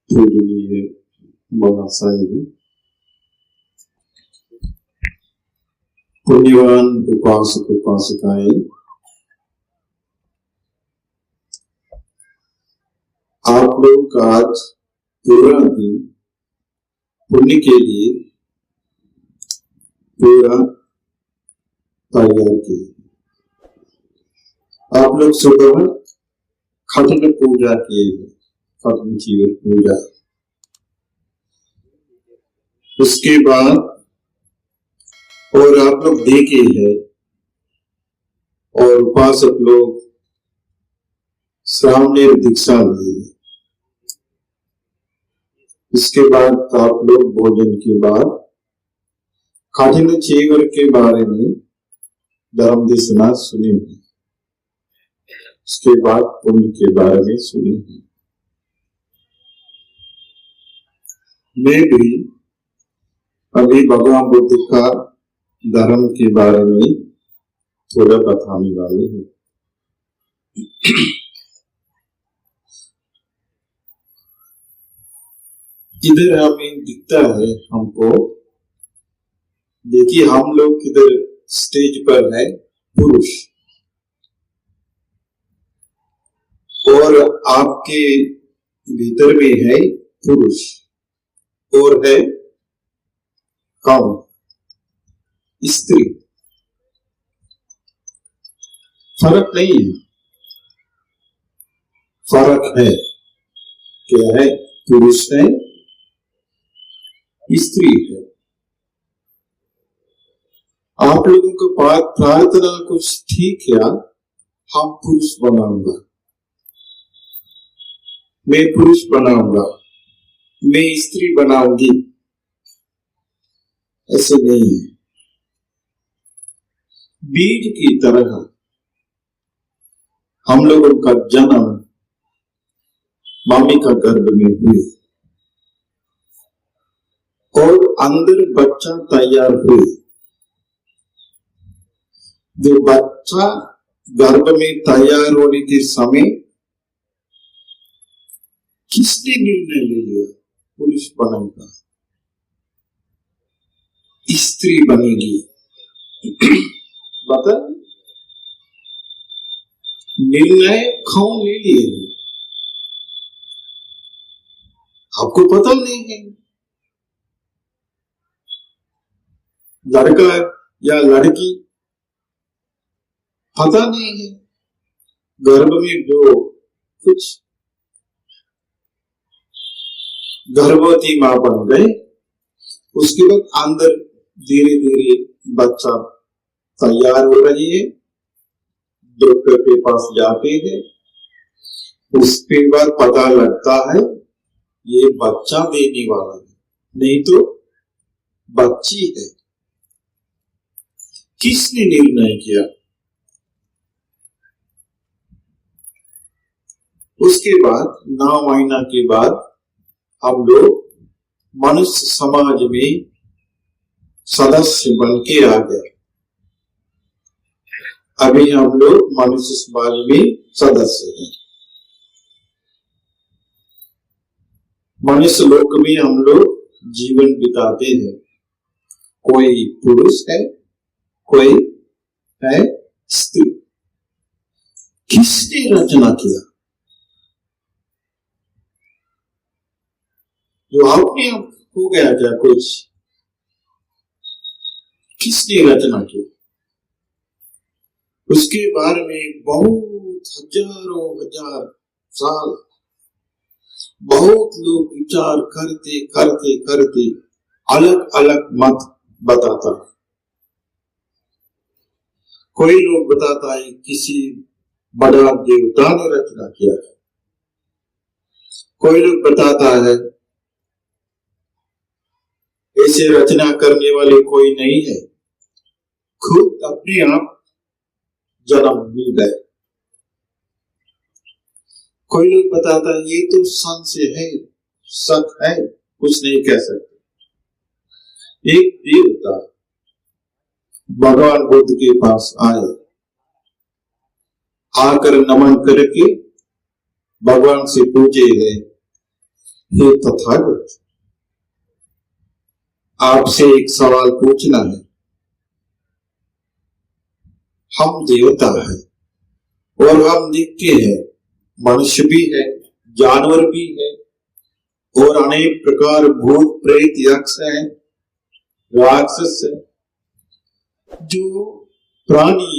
पूजनीय महाशय, पुण्यवान उपासक उपासिकाएं, आप लोग आज पूरा दिन पुण्य के लिए पूरा तैयार किए। आप लोग सुबह खत्म पूजा किए, खत्म जीवन पूजा। उसके बाद और आप लोग देखे हैं और उपासक लोग श्रावणी दीक्षा लिए। इसके बाद आप लोग भोजन के बाद कठिन चीवर के बारे में धर्म देशना सुने हैं। उसके बाद पुण्य के बारे में सुने हैं। मैं भी अभी भगवान बुद्ध का धर्म के बारे में थोड़ा बताने वाले हैं। इधर हमें दिखता है हमको, देखिए हम लोग इधर स्टेज पर है पुरुष और आपके भीतर में है पुरुष और है कौन? स्त्री। फर्क नहीं है, फर्क है। क्या है? पुरुष है, स्त्री है। आप लोगों को प्रार्थना कुछ थी क्या? हम पुरुष बनाऊंगा, मैं पुरुष बनाऊंगा, मैं स्त्री बनाऊंगी, ऐसे नहीं है। बीज की तरह हम लोगों का जन्म मम्मी का गर्भ में हुए और अंदर बच्चा तैयार हुए। जो बच्चा गर्भ में तैयार होने के समय किसने निर्णय ले लिया पुरुष बनेगा, स्त्री बनेगी? बता, निर्णय कौन ले लिए? आपको पता नहीं है। लड़का या लड़की पता नहीं है। गर्भ में जो कुछ गर्भवती मां बन गए, उसके बाद अंदर धीरे धीरे बच्चा तैयार हो रही है। डॉक्टर के पास जाते हैं, उसके बाद पता लगता है ये बच्चा देने वाला है, नहीं तो बच्ची है। किसने निर्णय किया? उसके बाद 9 महीना के बाद हम लोग मनुष्य समाज में सदस्य बन के आ गए। अभी हम लोग मनुष्य समाज में सदस्य हैं। मनुष्य लोक में हम लोग जीवन बिताते हैं। कोई पुरुष है, कोई है स्त्री। किसने रचना किया? जो आपने हो गया क्या कुछ? किसने रचना की? उसके बारे में बहुत हजारों हजार साल बहुत लोग विचार करते करते करते अलग अलग मत बताता है। कोई लोग बताता है किसी बड़ा देवता ने रचना किया है। कोई लोग बताता है ऐसे रचना करने वाले कोई नहीं है, खुद अपने आप जन्म मिल गए। कोई लोग बताता है ये तो संशय है, शक है, कुछ नहीं कह सकते। एक देवता भगवान बुद्ध के पास आए, आकर नमन करके भगवान से पूछे है हे तथागत, आपसे एक सवाल पूछना है। हम देवता हैं और हम देखते हैं मनुष्य भी है, जानवर भी है और अनेक प्रकार भूत प्रेत यक्ष हैं, राक्षस है। जो प्राणी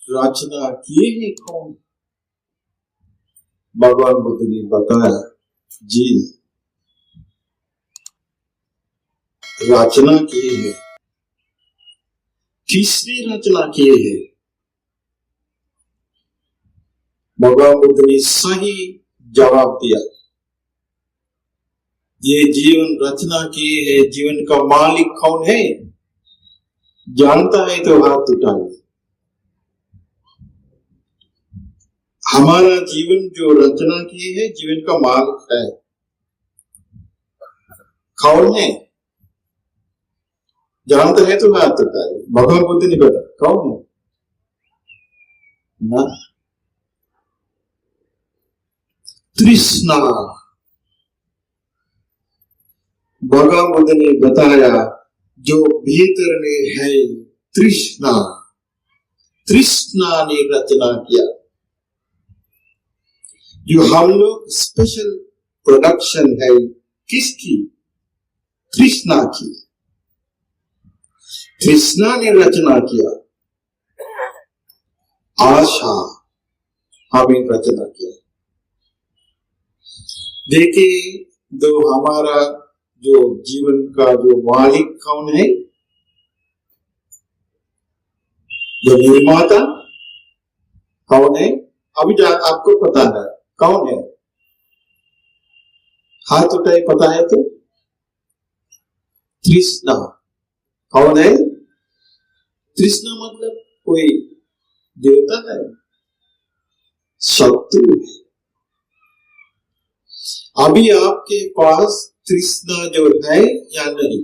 रचना किए हैं कौन? भगवान बुद्ध ने बताया, जी रचना किए हैं। किसने रचना किए हैं? भगवान बुद्ध ने सही जवाब दिया, ये जीवन रचना किए है। जीवन का मालिक कौन है? जानता है तो हाथ उठाइए। हमारा जीवन जो रचना किए है, जीवन का मालिक है। कौन है? जानता है तो हाथ उठाइए। भगवान बुद्ध ने बताया कौन है ना? तृष्णा। भगवान बुद्ध ने बताया जो भीतर में है तृष्णा, तृष्णा ने रचना किया। जो हम लोग स्पेशल प्रोडक्शन है किसकी? तृष्णा की। तृष्णा ने रचना किया। आशा हमें रचना किया। देखिए, जो हमारा जो जीवन का जो मालिक कौन है, जो निर्माता कौन है? अभी आपको पता है कौन है? हाथ उठाए, पता है तो? तृष्णा। कौन है? तृष्णा मतलब कोई देवता है? शत्रु है। अभी आपके पास तृष्णा जो है या नहीं?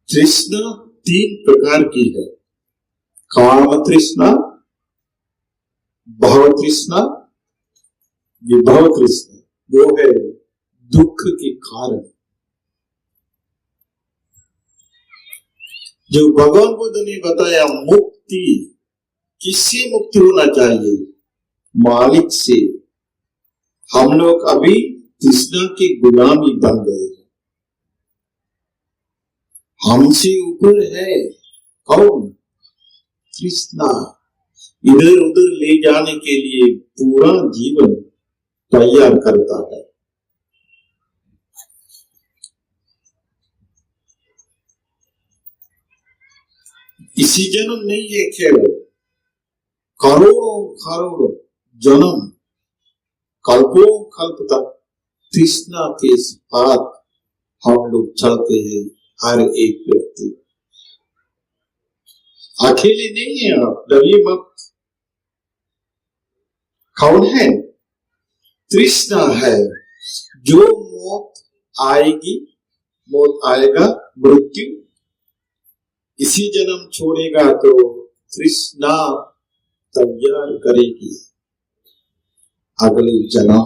तृष्णा 3 प्रकार की है। काम तृष्णा, भव तृष्णा, विभव तृष्णा। वो है दुख के कारण। जो भगवान बुद्ध ने बताया मुक्ति, किससे मुक्ति होना चाहिए? मालिक से। हम लोग अभी तृष्णा की गुलामी बन गए हैं। हमसे ऊपर है कौन? तृष्णा। इधर उधर ले जाने के लिए पूरा जीवन तैयार करता है। इसी जन्म नहीं है केवल, करोड़ों करोड़ों जन्म, कल्पों कल्प तक तृष्णा के साथ हम लोग चलते हैं। हर एक व्यक्ति अकेले नहीं है। आप डरिए मत। कौन है? तृष्णा है। जो मौत आएगी, मौत आएगा, मृत्यु इसी जन्म छोड़ेगा तो तृष्णा तैयार करेगी अगले जन्म।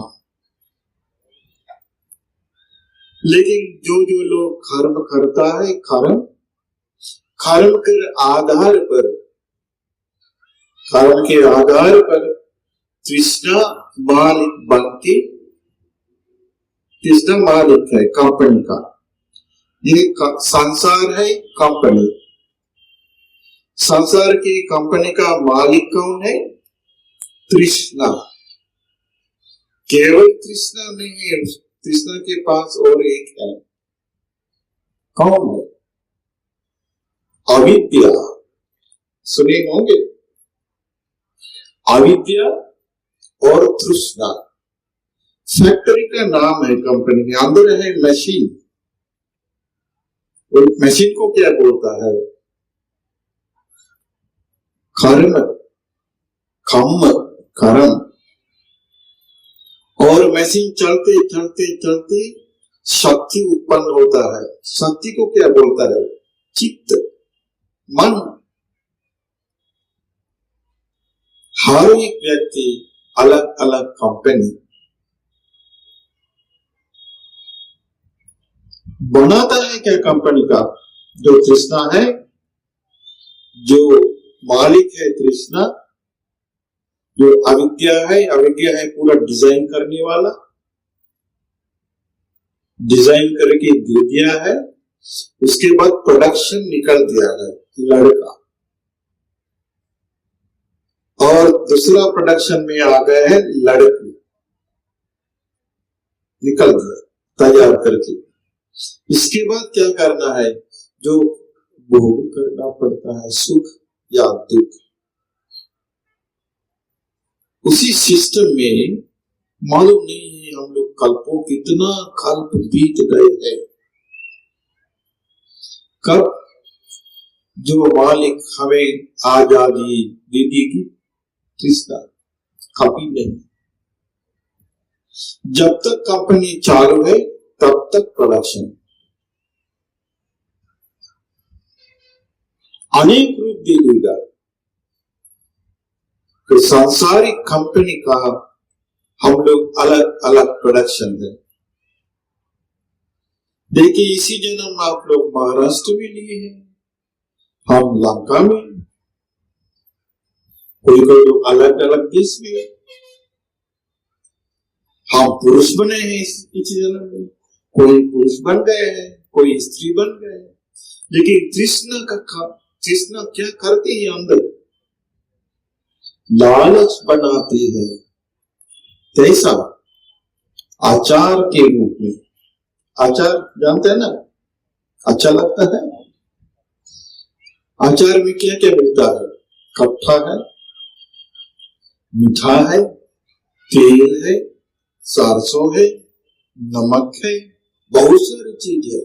लेकिन जो जो लोग कर्म करता है, कर्म के आधार पर, कर्म के आधार पर तृष्णा मालिक बनके, तृष्णा मालिक है कंपनी का। ये संसार है कंपनी। संसार की कंपनी का मालिक कौन है? तृष्णा। केवल तृष्णा नहीं है, तृष्णा के पास और एक है। कौन है? अविद्या। सुने होंगे, अविद्या और तृष्णा। फैक्ट्री का नाम है कंपनी के अंदर है मशीन। और मशीन को क्या बोलता है? कर्म, खम्म, कर्म। और मशीन चलते चलते चलते शक्ति उत्पन्न होता है। शक्ति को क्या बोलता है? चित्त, मन। हर एक व्यक्ति अलग अलग कंपनी, बनाता है क्या कंपनी का? जो तृष्णा है, जो मालिक है तृष्णा, जो अविद्या है पूरा डिजाइन करने वाला, डिजाइन करके दे दिया है, उसके बाद प्रोडक्शन निकल दिया है लड़का, और दूसरा प्रोडक्शन में आ गया है लड़की, निकल गया तैयार करके। इसके बाद क्या करना है? जो भोग करना पड़ता है, सुख या दुख। उसी सिस्टम में मालूम नहीं है हम लोग कल्पों, कितना कल्प बीत गए हैं, कब जो मालिक हमें आजादी दे देगी तृष्णा? कभी नहीं। जब तक कंपनी चालू है तब तक प्रोडक्शन अनेक रूप दे देगा। तो सांसारिक कंपनी का हम लोग अलग अलग प्रोडक्शन है। देखिए, इसी जन्म आप लोग महाराष्ट्र में लिए हैं, हम लंका में, कोई कोई लोग अलग अलग देश में। हम पुरुष बने हैं इस जन्म में, कोई पुरुष बन गए हैं, कोई स्त्री बन गए हैं। लेकिन तृष्णा क्या करती है? अंदर लालच बनाती है। कैसा? आचार के रूप में। आचार जानते हैं ना, अच्छा लगता है। आचार में क्या क्या मिलता है? खट्टा है, मीठा है, तेल है, सरसों है, नमक है, बहुत सारी चीज है,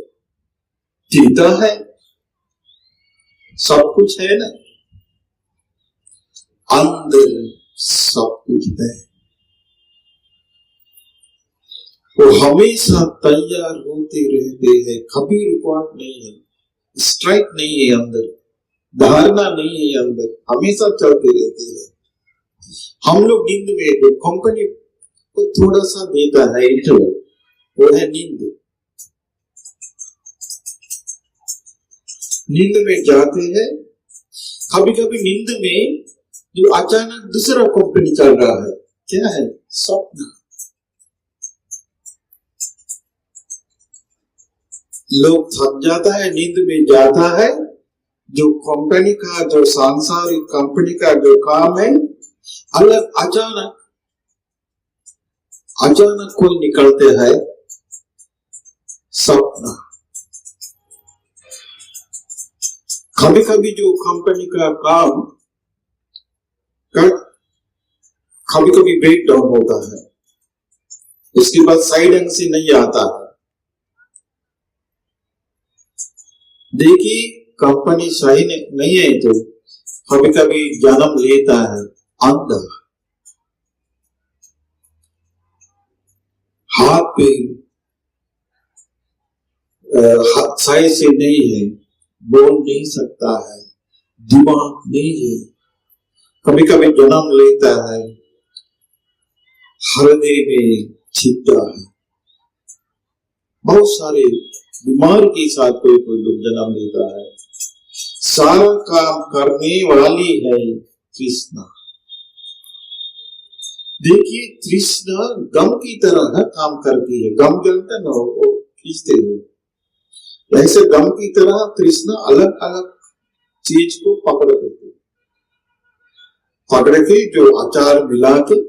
तीता है, सब कुछ है ना। अंदर सब कुछ है। वो हमेशा तैयार होते रहते हैं, कभी रुकावट नहीं है, स्ट्राइक नहीं है अंदर, धारणा नहीं है अंदर, हमेशा चलते रहते हैं। हम लोग नींद में, जो कंपनी को थोड़ा सा देता है इंटरवल, वो है नींद। नींद में जाते हैं। कभी कभी नींद में जो अचानक दूसरा कंपनी चल रहा है, क्या है? स्वप्न। लोग थक जाता है, नींद में जाता है, जो कंपनी का, जो सांसारिक कंपनी का जो काम है, अलग अचानक कोई निकलते हैं सपना। कभी कभी जो कंपनी का काम कभी कभी ब्रेक डाउन होता है, उसके बाद साइड ढंग से नहीं आता है। देखिए, कंपनी सही नहीं है तो कभी कभी जन्म लेता है अंधा, हाथ पे सही से नहीं है, बोल नहीं सकता है, दिमाग नहीं है। कभी कभी जन्म लेता है, हृदय में छिपता है। बहुत सारे बीमार के साथ कोई कोई लोग जन्म लेता है। सारा काम करने वाली है तृष्णा। देखिए, तृष्णा गम की तरह काम करती है। गम जलता ना, वो खींचते हैं। ऐसे गम की तरह तृष्णा अलग अलग चीज को पकड़ देती है। पकड़ के जो अचार मिला के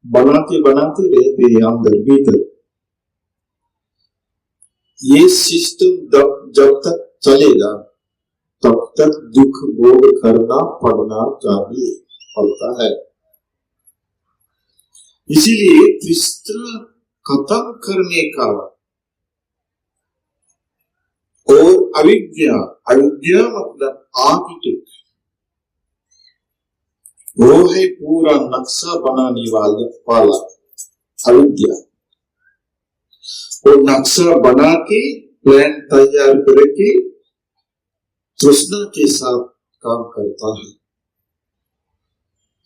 बनाते रहते हैं अंदर भीतर। ये सिस्टम जब तक चलेगा तब तक दुख भोग करना पड़ना चाहिए, पड़ता है। इसीलिए तृष्णा खत्म करने का और अविद्या मतलब आर्किटेक्ट, वो है पूरा नक्शा बनाने वाला अविद्या। वो नक्शा बना के प्लान तैयार करके तृष्णा के साथ काम करता है।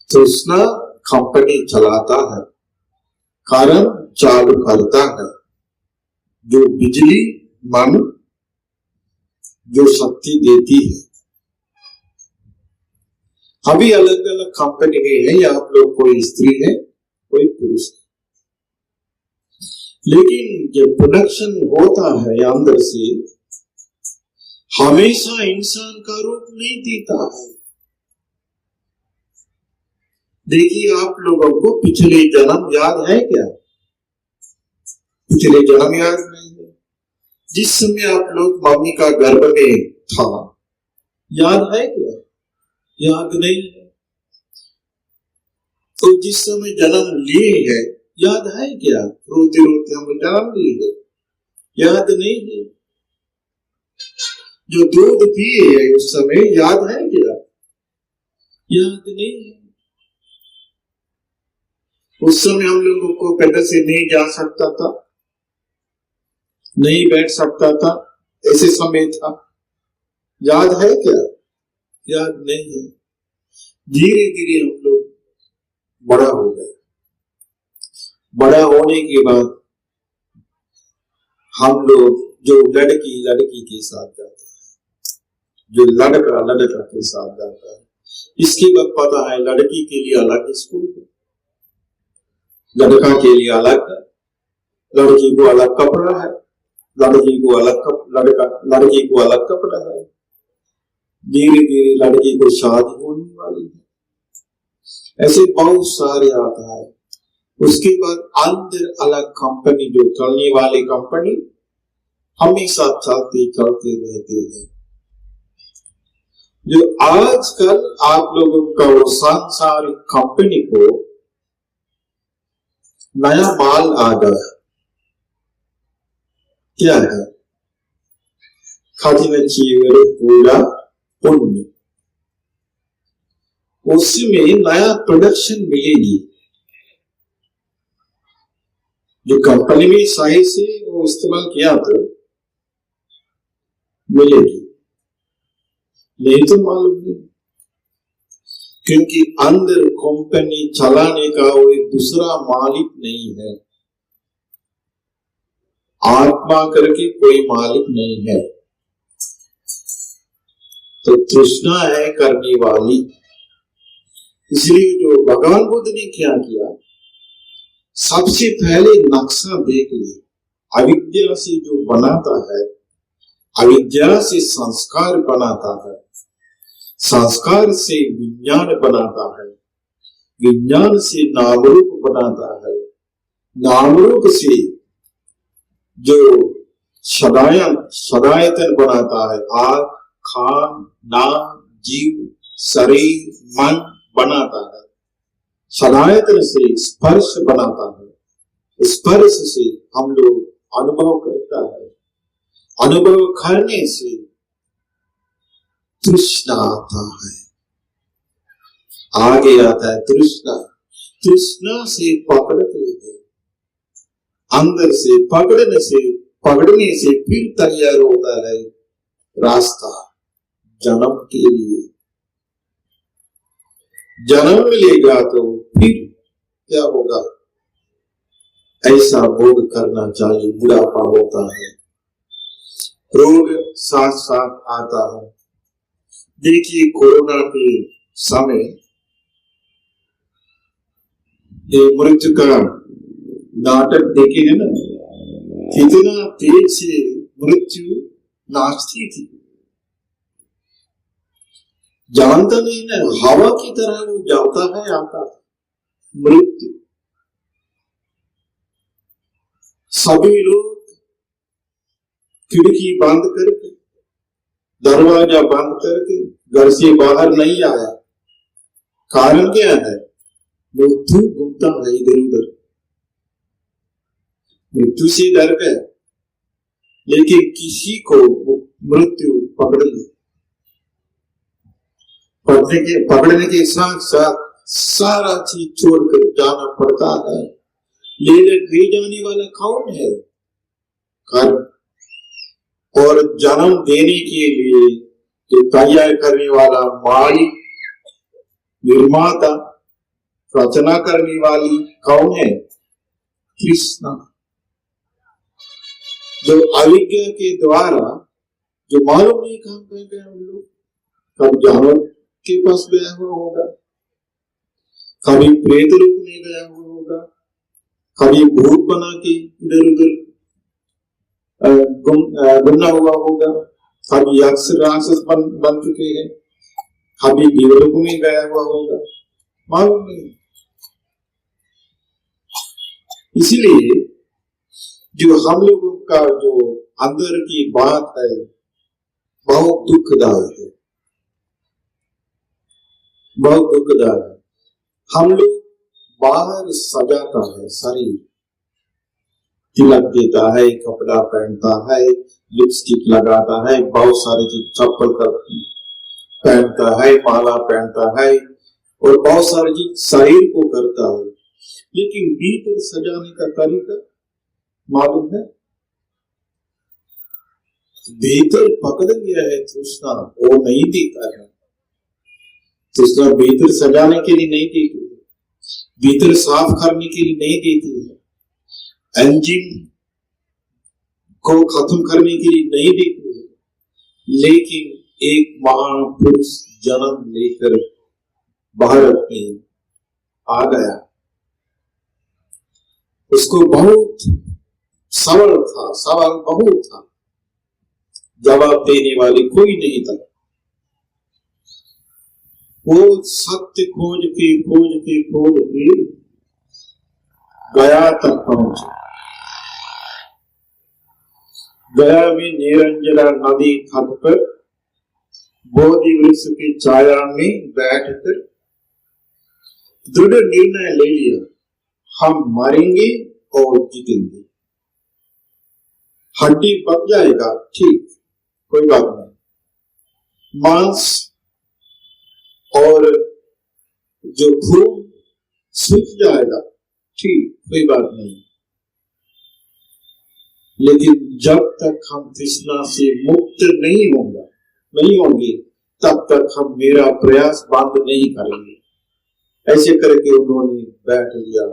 तृष्णा कंपनी चलाता है, कारण चालू करता है। जो बिजली मन जो शक्ति देती है। अभी अलग अलग कंपनी में है, या आप लोग कोई स्त्री है कोई पुरुष है, लेकिन जब प्रोडक्शन होता है अंदर से, हमेशा इंसान का रूप नहीं देता है। देखिए, आप लोगों को पिछले जन्म याद है क्या? पिछले जन्म याद नहीं है। जिस समय आप लोग मम्मी का गर्भ में था, याद है क्या? याद नहीं है। तो जिस समय जन्म लिए है, याद है क्या? रोते रोते हम जन्म लिए है, याद नहीं है। जो दूध पिए है उस समय, याद है क्या? याद नहीं है। उस समय हम लोगों को पैदल से नहीं जा सकता था, नहीं बैठ सकता था, ऐसे समय था, याद है क्या? याद नहीं है। धीरे धीरे हम लोग बड़ा हो गए। बड़ा होने के बाद हम लोग, जो लड़की लड़की के साथ जाता है, जो लड़का लड़का के साथ जाता है, इसके बाद पता है लड़की के लिए अलग स्कूल है, लड़का के लिए अलग है, लड़की को अलग कपड़ा है, लड़की को लड़की को अलग कपड़ा है। धीरे धीरे लड़की को शादी होने वाली है। ऐसे बहुत सारे आता है। उसके बाद अंदर अलग कंपनी, जो चलने वाली कंपनी हमेशा चलते चलते रहते हैं। जो आजकल आप लोगों का वो सांसारिक कंपनी को नया माल आ गया, क्या है? खातिन चीवर पूरा पुण्य, उसमें नया प्रोडक्शन मिलेगी। जो कंपनी में सही से वो इस्तेमाल किया तो मिलेगी, नहीं तो मालूम नहीं। क्योंकि अंदर कंपनी चलाने का वो एक दूसरा मालिक नहीं है, आत्मा करके कोई मालिक नहीं है। तो तृष्णा है करने वाली। इसलिए जो भगवान बुद्ध ने क्या किया, सबसे पहले नक्शा देख लिया। अविद्या से जो बनाता है, अविद्या से संस्कार बनाता है, संस्कार से विज्ञान बनाता है, विज्ञान से नाम रूप बनाता है, नाम रूप से जो सदायतन बनाता है, आग, खान, नाम, जीव, शरीर, मन बनाता है। सदायतन से स्पर्श बनाता है, स्पर्श से हम लोग अनुभव करता है, अनुभव करने से तृष्णा आता है, आगे आता है तृष्णा। तृष्णा से पकड़ते हैं, अंदर से पकड़ने से फिर तैयार होता है रास्ता जन्म के लिए। जन्म मिलेगा तो फिर क्या होगा? ऐसा भोग करना चाहिए। बुढ़ापा होता है, रोग साथ साथ आता है। देखिए, कोरोना के समय ये मृत्यु का नाटक देखे है ना, कितना तेज से मृत्यु नाचती थी, जानता नहीं ना, हवा की तरह वो जाता है आता है मृत्यु। सभी लोग खिड़की बंद करके, दरवाजा बंद करके घर से बाहर नहीं आया। कारण क्या है? मृत्यु घूमता है इधर उधर, मृत्यु से डर गए, लेकिन किसी को मृत्यु पकड़ ली। पकड़ने के साथ साथ सारा चीज छोड़कर जाना पड़ता है। ले जाने वाला कौन है? कर्म। और जन्म देने के लिए जो तैयार करने वाला मालिक, निर्माता, रचना करने वाली कौन है? कृष्णा। जो अविज्ञा के द्वारा जो मालूम नहीं कहां कहीं गए हम लोग, कब जानवर के पास गया हुआ होगा, कभी प्रेत रूप में गया हुआ होगा, कभी भूत बना के इधर उधर गुमना हुआ होगा, कभी यक्ष राक्षस बन चुके हैं, कभी देवलोक में गया हुआ होगा, मालूम नहीं। इसलिए जो हम लोगों का जो अंदर की बात है बहुत दुखदायक है, बहुत दुखदायक है। हम लोग बाहर सजाता है शरीर, तिलक देता है, कपड़ा पहनता है, लिपस्टिक लगाता है, बहुत सारी चीज, चप्पल पहनता है, माला पहनता है और बहुत सारी चीज शरीर को करता है, लेकिन भीतर सजाने का तरीका मालूम है? भीतर पकड़ लिया है तृष्णा, वो नहीं देता है। तृष्णा भीतर सजाने के लिए नहीं देती है, भीतर साफ करने के लिए नहीं देती है, इंजन को खत्म करने के लिए नहीं देती है, लेकिन एक महापुरुष जन्म लेकर भारत में आ गया, उसको बहुत सवाल था, सवाल बहुत था, जवाब देने वाले कोई नहीं था। वो सत्य खोज के गया तक पहुंचे। गया में निरंजला नदी तट पर बोधि वृक्ष की छाया में बैठकर दृढ़ निर्णय ले लिया, हम मरेंगे और जीतेंगे। हड्डी पक जाएगा, ठीक, कोई बात नहीं, मांस और जो खून सूख जाएगा, ठीक, कोई बात नहीं, लेकिन जब तक हम तृष्णा से मुक्त नहीं होंगे तब तक हम मेरा प्रयास बंद नहीं करेंगे। ऐसे करके उन्होंने बैठ लिया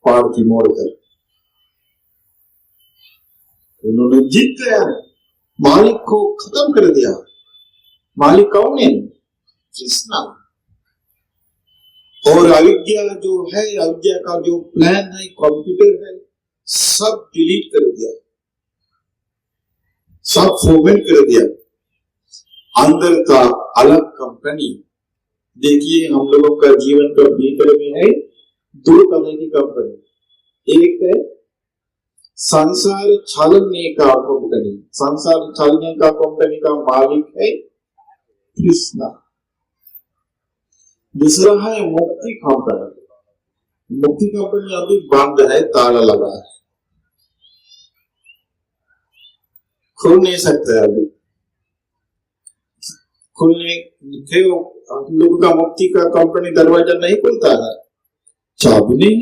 पार्थी मोड़कर, उन्होंने जीत गया, मालिक को खत्म कर दिया। मालिक कौन है? कृष्णा। और अविद्या जो है, अविद्या का जो प्लान है, कंप्यूटर है, सब डिलीट कर दिया, सब फॉर्मेट कर दिया। अंदर का अलग कंपनी। देखिए हम लोगों का जीवन का भीतर में है दो तरह की कंपनी। एक है संसार छालने का कंपनी, संसार छालने का कंपनी का मालिक है कृष्णा। दूसरा है मुक्ति कंपनी। मुक्ति कंपनी अभी बंद है, ताला लगा है, खुल नहीं सकता है अभी। खुलने हम लोगों का मुक्ति का कंपनी दरवाजा नहीं खुलता है, चाबी नहीं।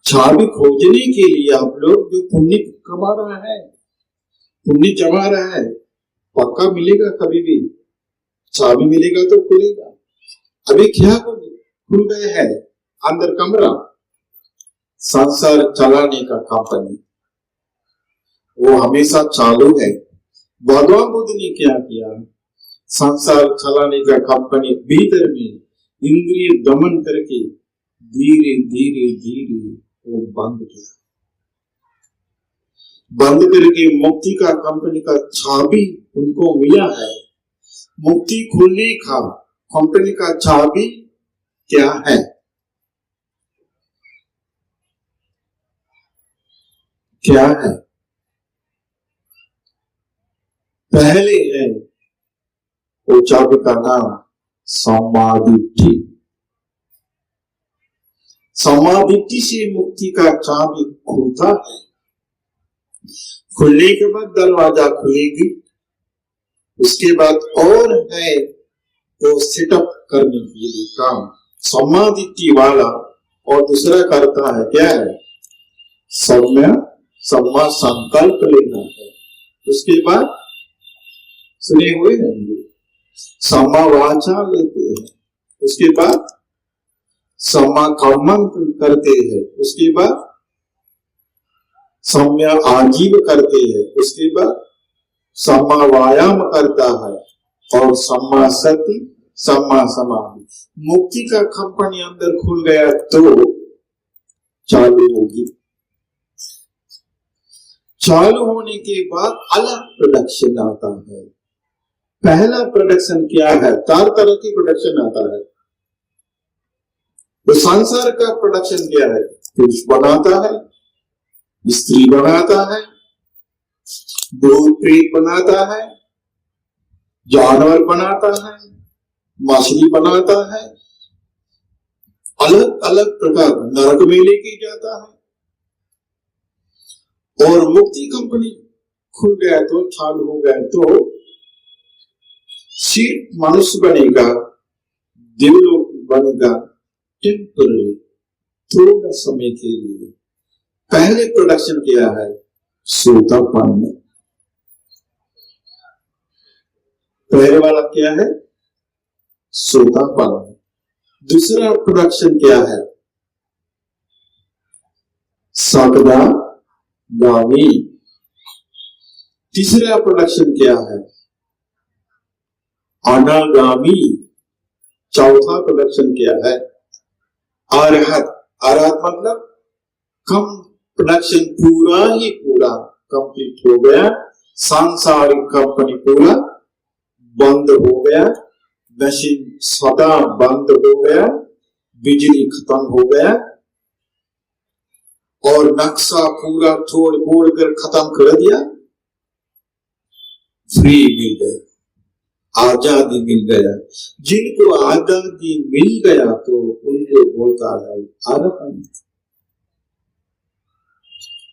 चाबी खोजने के लिए आप लोग जो पुण्य कमा रहा है, पुण्य जमा रहा है, पक्का मिलेगा कभी भी। चाबी मिलेगा तो खुलेगा। अभी क्या खुल गए हैं अंदर कमरा, संसार चलाने का कंपनी, वो हमेशा चालू है। भगवान बुद्ध ने क्या किया? संसार चलाने का कंपनी भीतर में इंद्रिय दमन करके धीरे धीरे धीरे वो बंद किया। बंद करके मुक्ति का कंपनी का चाबी उनको मिला है। मुक्ति खुलने का कंपनी का चाबी क्या है? क्या है? पहले है वो चाबी का नाम समाधि। समाधि से मुक्ति का चाबी खुलता है। खुलने के बाद दरवाजा खुलेगी। उसके बाद और है वो सेटअप करने के लिए काम समाधि वाला, और दूसरा करता है क्या है? सम्मा संकल्प लेना है। उसके बाद सुने हुए होंगे सम्मा वाचा लेते हैं, उसके बाद सम्मा कर्म करते हैं, उसके बाद सम्या आजीव करते हैं, उसके बाद सम्मा वायाम करता है और सम्मा सति, सम्मा समाधि। मुक्ति का कंपनी अंदर खुल गया तो चालू होगी। चालू होने के बाद अलग प्रोडक्शन आता है। पहला प्रोडक्शन क्या है? 4 तरह की प्रोडक्शन आता है। तो संसार का प्रोडक्शन क्या है? पुरुष बनाता है, स्त्री बनाता है, भूत प्रेत बनाता है, जानवर बनाता है, मछली बनाता है, अलग अलग प्रकार नरक में लेके जाता है। और मुक्ति कंपनी खुल गया तो, चालू हो गया तो सिर्फ मनुष्य बनेगा, देवलोक बनेगा, टेम्पररी, थोड़ा समय के लिए। पहले प्रोडक्शन क्या है? श्रोतापन में। पहले वाला क्या है? श्रोतापन। दूसरा प्रोडक्शन क्या है? सकदा गामी। तीसरा प्रोडक्शन क्या है? अनागामी। चौथा प्रोडक्शन क्या है? अरहत। अरहत मतलब कम प्रोडक्शन पूरा ही पूरा कंप्लीट हो गया, सांसारिक कंपनी पूरा बंद हो गया, मशीन सदा बंद हो गया, बिजली खत्म हो गया और नक्शा पूरा तोड़ फोड़ कर खत्म कर दिया, फ्री मिल गया, आजादी मिल गया। जिनको आजादी मिल गया तो उनको बोलता है अरहंत।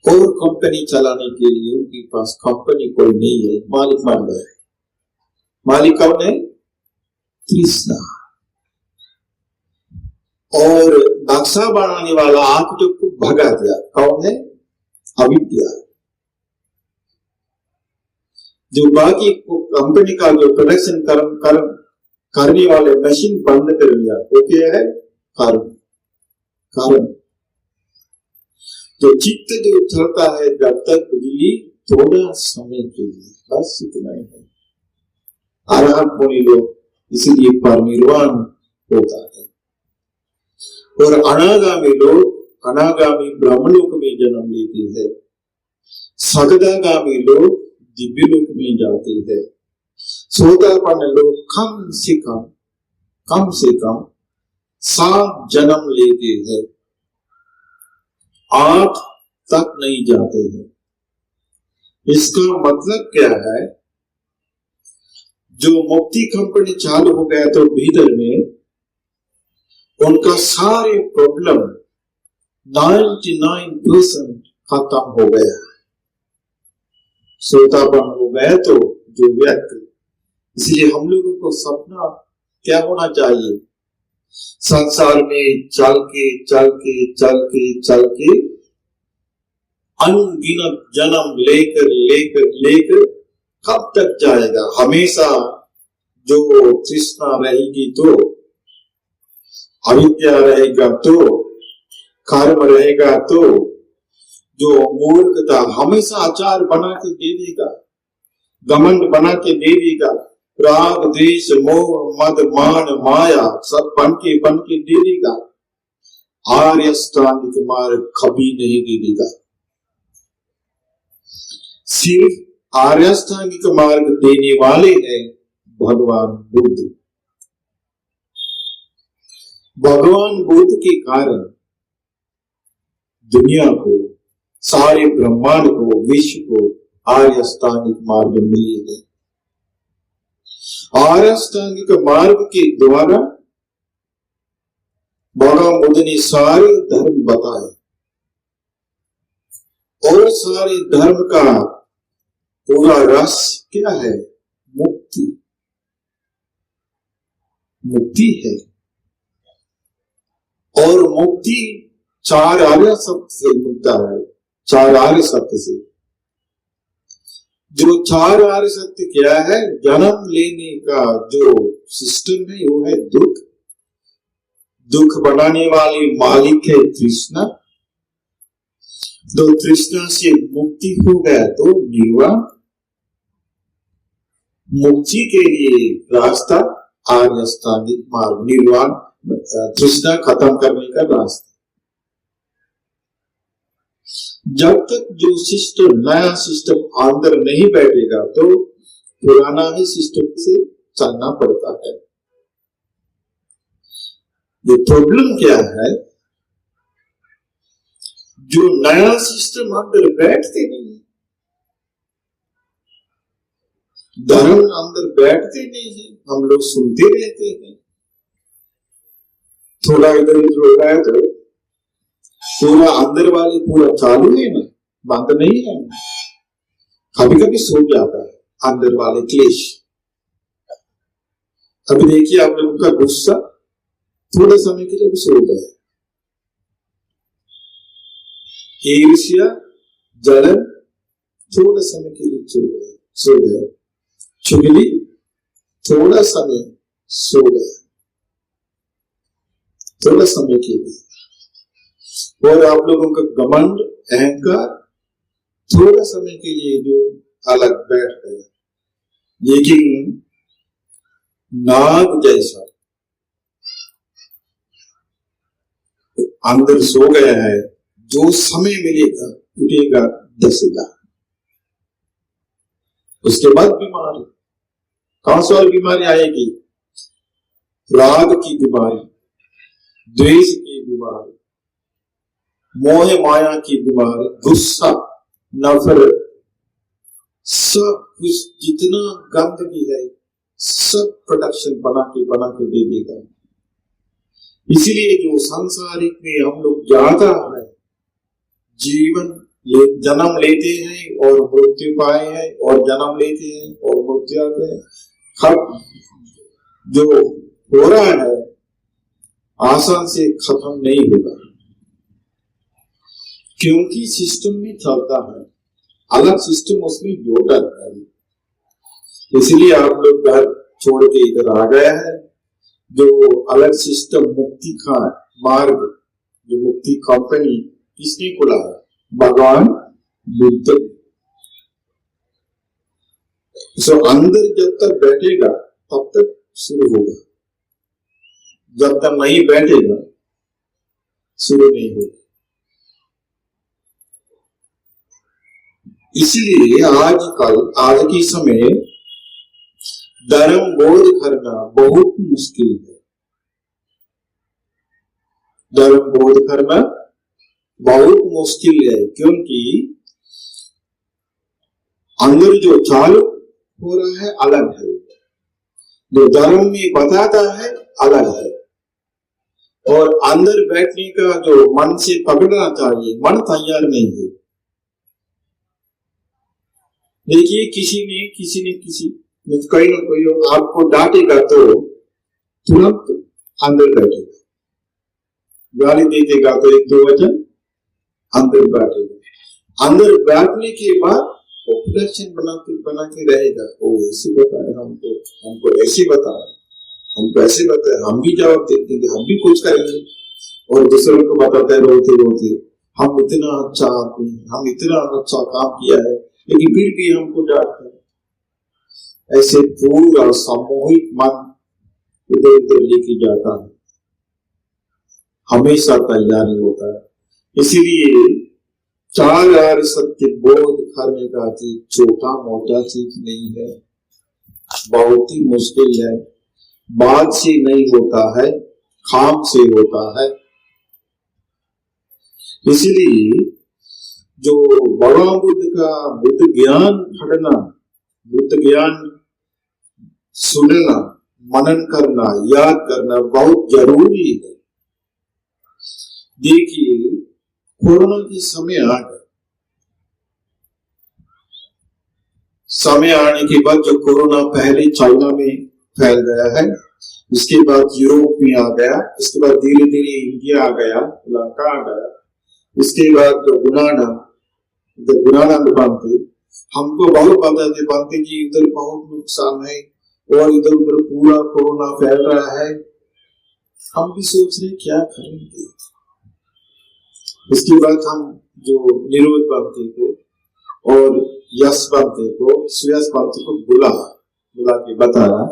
और कंपनी चलाने के लिए उनके पास कंपनी कोई नहीं है, मालिक बन गए। मालिक कौन है? कृष्णा। और नक्शा बनाने वाला आर्किटेक्ट को भगा दिया, कौन है? अविद्या। जो बाकी कंपनी का जो प्रोडक्शन करने वाले मशीन बंद कर दिया, वो क्या है? कारण। तो चित्त जो चलता है जब तक बिजली थोड़ा समय के लिए, बस इतना ही है। अरहत होने लोग इसीलिए परिनिर्वाण होता है। और अनागामी लोग अनागामी ब्रह्मलोक में जन्म लेते हैं। सगदागामी लोग दिव्य लोक में जाते हैं। सोतापन्न लोग कम से कम 7 जन्म लेते हैं, 8 तक नहीं जाते हैं। इसका मतलब क्या है? जो मुक्ति कंपनी चालू हो गया तो भीतर में उनका सारे प्रॉब्लम 99% खत्म हो गया। श्रोतापन हो गया तो जो व्यक्ति, इसलिए हम लोगों को सपना क्या होना चाहिए? संसार में चल के अनगिनत जन्म लेकर कब तक जाएगा? हमेशा जो तृष्णा रहेगी तो, अविद्या रहेगा तो, कर्म रहेगा तो, जो मूर्खता हमेशा आचार बना के दे देगा, घमंड बना के दे देगा, राग द्वेष मोह मद मान माया सब बन के दे देगा। आर्य अष्टांगिक मार्ग कभी नहीं दे देगा। सिर्फ आर्य अष्टांगिक मार्ग देने वाले हैं भगवान बुद्ध। भगवान बुद्ध के कारण दुनिया को, सारे ब्रह्मांड को, विश्व को आर्य अष्टांगिक मार्ग मिले हैं। आर्य अष्टांगिक मार्ग के द्वारा भगवान बुद्ध ने सारे धर्म बताए और सारे धर्म का पूरा रस क्या है? मुक्ति है। और मुक्ति 4 आर्य सत्य से मिलता है। 4 आर्य सत्य से, जो 4 आर्य सत्य क्या है? जन्म लेने का जो सिस्टम है वो है दुख बनाने वाली मालिक है तृष्णा, तो तृष्णा से मुक्ति हो गया तो निर्वाण, मुक्ति के लिए रास्ता आर्य अष्टांगिक मार्ग, निर्वाण तृष्णा खत्म करने का रास्ता। जब तक जो सिस्टम, नया सिस्टम अंदर नहीं बैठेगा तो पुराना ही सिस्टम से चलना पड़ता है। ये प्रॉब्लम क्या है, जो नया सिस्टम अंदर बैठते नहीं, धर्म अंदर बैठते नहीं है, हम लोग सुनते रहते हैं, थोड़ा इधर उधर हो रहा है तो पूरा अंदर वाले पूरा चालू है ना, बंद नहीं है। कभी कभी सो जाता है अंदर वाले क्लेश। अभी देखिए आप लोगों का गुस्सा थोड़े समय के लिए भी सो गया, ईर्ष्या जलन थोड़े समय के लिए सो गया, चुगली थोड़ा समय सो गया, थोड़ा समय के लिए। और आप लोगों का घमंड अहंकार थोड़ा समय के लिए जो अलग बैठ गया, लेकिन नाग जैसा अंदर सो गया है, जो समय मिलेगा उठेगा दसेगा। उसके बाद बीमारी, कौन सी और बीमारी आएगी? राग की बीमारी, द्वेष की बीमारी, मोह माया की बीमारी, गुस्सा, नफरत, सब कुछ जितना गंदगी है सब प्रोडक्शन बना के दे देगा। इसीलिए जो सांसारिक में हम लोग ज्यादा है, जीवन जन्म लेते हैं और मृत्यु पाए हैं, और जन्म लेते हैं और मृत्यु आते हैं। खत्म जो हो रहा है आसान से खत्म नहीं होगा, क्योंकि सिस्टम में चलता है, अलग सिस्टम उसमें जोड़ा है। इसलिए आप लोग घर छोड़ के इधर आ गए हैं। जो अलग सिस्टम मुक्ति का मार्ग, जो मुक्ति कंपनी किसने खोला है? भगवान बुद्ध। सो अंदर जब तक बैठेगा तब तक शुरू होगा, जब तक नहीं बैठेगा शुरू नहीं होगा। इसलिए आज के समय धर्म बोध करना बहुत मुश्किल है। धर्म बोध करना बहुत मुश्किल है, क्योंकि अंदर जो चालू हो रहा है अलग है, जो धर्म में बताता है अलग है, और अंदर बैठने का जो मन से पकड़ना चाहिए, मन तैयार नहीं है। देखिए किसी ने कोई ना कोई आपको डांटेगा तो तुरंत अंदर बैठेगा, गाली देगा तो एक दो वचन अंदर बैठेगा। अंदर बैठने के बाद वो प्रोडक्शन बना के रहेगा। वो ऐसे बताए हमको ऐसे बताया, हमको ऐसे बताया, हम भी जवाब देते हैं, हम भी कुछ करेंगे, और दूसरों को बताते रोते रोते हम इतना अच्छा आदमी, हम इतना अच्छा काम किया है, लेकिन फिर भी हमको डांटते हैं। ऐसे पूरा सामूहिक मन उधर उधर लेके जाता है, हमेशा तैयारी होता है। इसीलिए चार आर्य सत्य बोध करने का चीज छोटा मोटा चीज नहीं है, बहुत ही मुश्किल है। बात से नहीं होता है, काम से होता है। इसीलिए जो भगवान बुद्ध का बुद्ध ज्ञान पढ़ना, बुद्ध ज्ञान सुनना, मनन करना, याद करना बहुत जरूरी है। देखिए कोरोना के समय आ गया, समय आने के बाद जो कोरोना पहले चाइना में फैल गया है, उसके बाद यूरोप में आ गया, उसके बाद धीरे धीरे इंडिया आ गया, लंका आ गया, उसके बाद जो गुणानंद बनते हमको बहुत बताते बनते कि इधर बहुत नुकसान है और इधर उधर पूरा कोरोना फैल रहा है। हम भी सोच रहे क्या करेंगे, उसके बाद हम जो निरोध पंथी को और यश पंथी को, सुयश पंथी को बुला के बताया,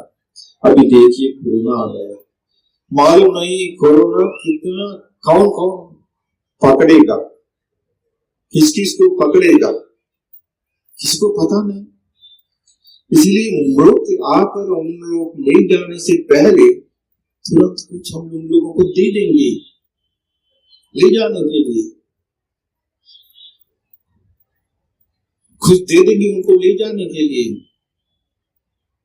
अभी देखिए कोरोना आ गया, मालूम नहीं कोरोना कितना, कौन कौन पकड़ेगा, किस किस को पकड़ेगा, किसको पता नहीं। इसलिए मृत आकर उन लोग ले जाने से पहले तुरंत कुछ हम उन लोगों को दे देंगे ले जाने के लिए, कुछ दे देंगे उनको ले जाने के लिए।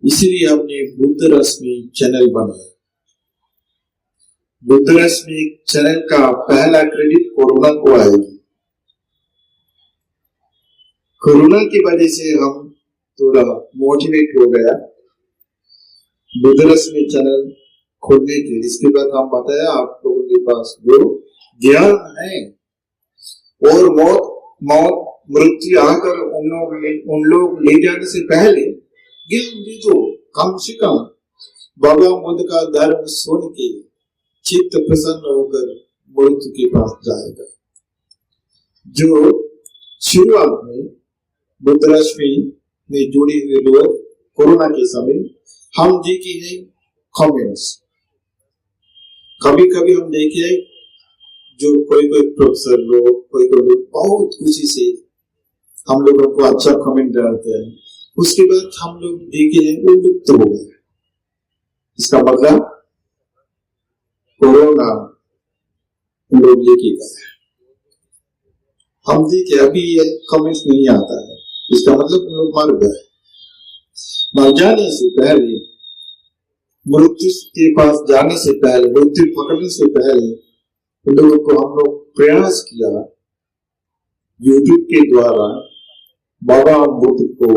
इसलिए हमने बुद्ध रश्मि चैनल बनाया। बुद्ध रश्मि चैनल का पहला क्रेडिट कोरोना को आएगी। कोरोना की वजह से हम थोड़ा मोटिवेट हो गया बुद्ध रश्मि चैनल खोलने के। इसके बाद हम बताया आप लोगों के पास जो ज्ञान है और मौत मृत्यु आकर उन लोग ले जाने से पहले ज्ञान दे दो। कम से कम भगवान बुद्ध का धर्म सुन के चित्त प्रसन्न होकर मृत्यु के पास जाएगा। जो शुरुआत में बुद्ध रश्मि में जुड़े हुए लोग कोरोना के समय हम देखे हैं कमेंट्स, कभी कभी हम देखे जो कोई प्रोफेसर लोग कोई बहुत खुशी से हम लोगों को अच्छा कमेंट डालते हैं। उसके बाद हम लोग देखे हैं वो लुप्त हो गए। इसका मतलब कोरोना लोग लेके गए। हम देखे अभी ये कमेंट्स नहीं आता है, इसका मतलब उन लोग मर गए। मर जाने से पहले, मृत्यु के पास जाने से पहले, मृत्यु पकड़ने से पहले उन लोगों को हम लोग प्रयास किया यूट्यूब के द्वारा भगवान बुद्ध को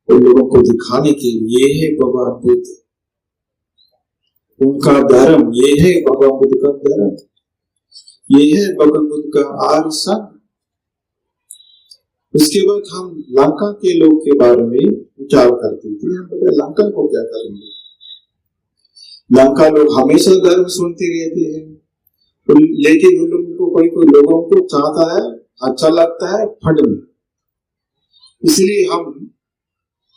उन लोगों को दिखाने के लिए है भगवान बुद्ध, उनका धर्म ये है, भगवान बुद्ध का धर्म ये है, भगवान बुद्ध का आर्य संघ। उसके बाद हम लंका के लोग के बारे में विचार करते थे। हम पता लंका को क्या करेंगे। लंका लोग हमेशा धर्म सुनते रहते हैं, लेकिन उन लोगों को कोई लोगों को चाहता है, अच्छा लगता है फटना। इसलिए हम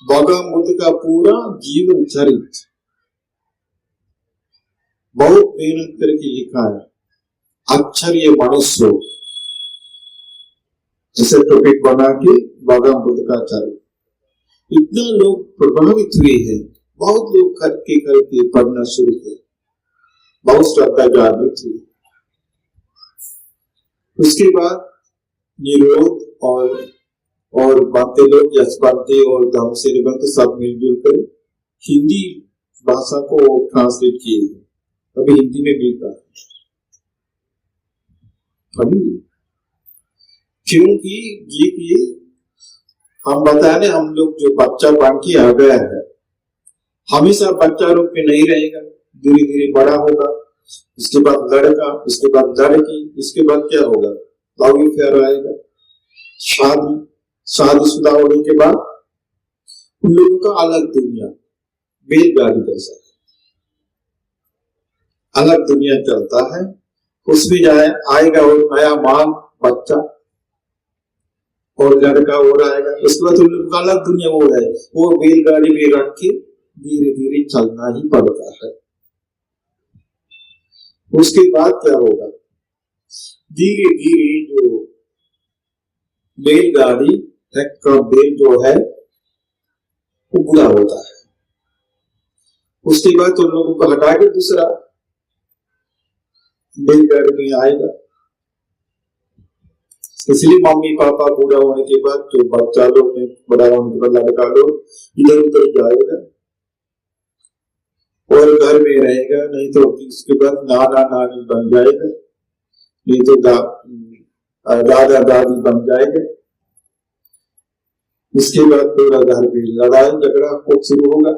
भगवान बुद्ध का पूरा जीवन चरित्र बहुत मेहनत करके लिखा है। आश्चर्य मनुष्य जैसे टॉपिक बना के भगवान बुद्ध का चरित्र, इतना लोग प्रभावित हुए हैं। बहुत लोग करके करके पढ़ना शुरू किया, बहुत श्रद्धा जागृत हुई। उसके बाद निरोध और बातें लोग यशपाते और धर्म से निबंध सब मिलजुल कर हिंदी भाषा को ट्रांसलेट किए। अभी हिंदी में मिलता है, क्योंकि ये हम बताने हम लोग जो बच्चा बन के आ गया है, हमेशा बच्चा रूप में नहीं रहेगा, धीरे धीरे बड़ा होगा, उसके बाद लड़का, उसके बाद लड़की, इसके बाद क्या होगा, लव अफेयर आएगा, शादीशुदा होने के बाद उन लोगों का अलग दुनिया, बैलगाड़ी जैसा अलग दुनिया चलता है। उसमें आएगा और नया माल बच्चा और लड़का और आएगा। उसके बाद उन लोगों का अलग दुनिया हो है, वो बैलगाड़ी में रख के धीरे धीरे चलना ही पड़ता है। उसके बाद क्या होगा, धीरे धीरे जो बैलगाड़ी का बैल जो है वो बुरा होता है। उसके बाद उन लोगों को हटा के दूसरा बैलगाड़ी में आएगा। इसलिए मम्मी पापा बूढ़ा होने के बाद जो बच्चा लोग ने बड़ा होने के बाद लड़का लोग इधर उधर जाएगा और घर में रहेगा, नहीं तो उसके बाद नाना नानी बन जाएगा, नहीं तो दादा दादी बन जाएगा। इसके बाद पूरा घर में लड़ाई झगड़ा खूब शुरू होगा।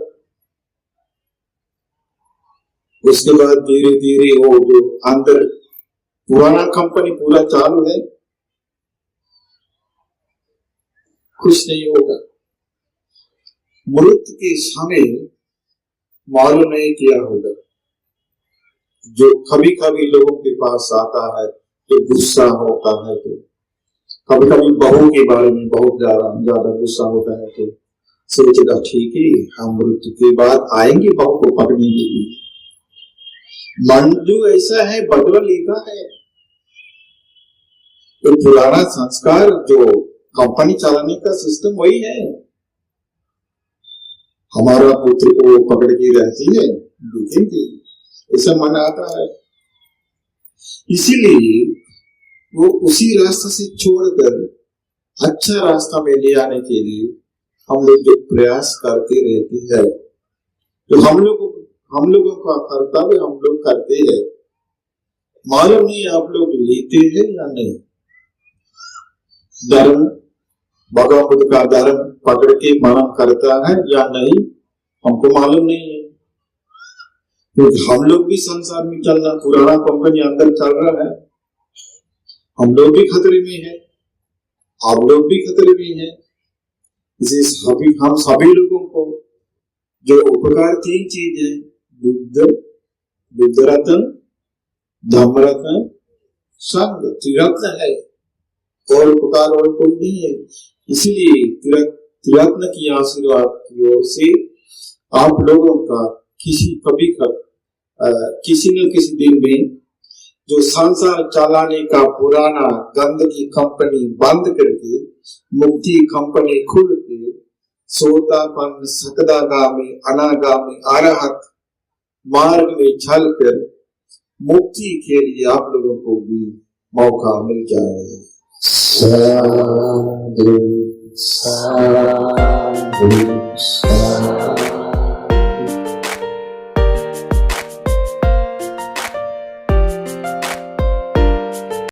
उसके बाद धीरे धीरे वो जो अंदर पुराना कंपनी पूरा चालू है, कुछ नहीं होगा। मृत्यु के समय मालूम नहीं क्या होगा। जो कभी कभी लोगों के पास आता है जो गुस्सा होता है तो कभी कभी बहू के बारे में बहुत ज्यादा गुस्सा होता है तो सोचेगा ठीक है हम मृत्यु के बाद आएंगे बहू को पकड़ने के लिए। मन जो ऐसा है बदला लेता है। तो पुराना संस्कार जो कंपनी चलाने का सिस्टम वही है। हमारा पुत्र को पकड़ के रहती है देखेंगे, ऐसा मन आता है। इसीलिए वो उसी रास्ते से छोड़कर अच्छा रास्ता में ले आने के लिए हम लोग जो प्रयास करते रहते हैं, तो हम लोगों का कर्तव्य हम लोग करते हैं। मालूम नहीं आप लोग लेते हैं या नहीं। धर्म भगवान बुद्ध का धर्म पकड़ के मनन करता है या नहीं हमको मालूम नहीं है, क्योंकि हम लोग भी संसार में चलना, पुराना कंपनी अंदर चल रहा है, हम लोग भी खतरे में हैं, आप लोग भी खतरे में हैं। इसे हम सभी लोगों को जो उपकार 3 चीज है, बुद्ध रत्न, धम्म रत्न, संघ, त्रिरत्न है और उपकार और कोई नहीं है। इसीलिए त्रिरत्न की आशीर्वाद की ओर से आप लोगों का किसी न किसी दिन में जो संसार चलाने का पुराना गंदगी कंपनी बंद करके मुक्ति कंपनी खुल के सोतापन सकदागामी अनागामी अरहत मार्ग में चलकर मुक्ति के लिए आप लोगों को भी मौका मिल जाएगा। साधु साधु।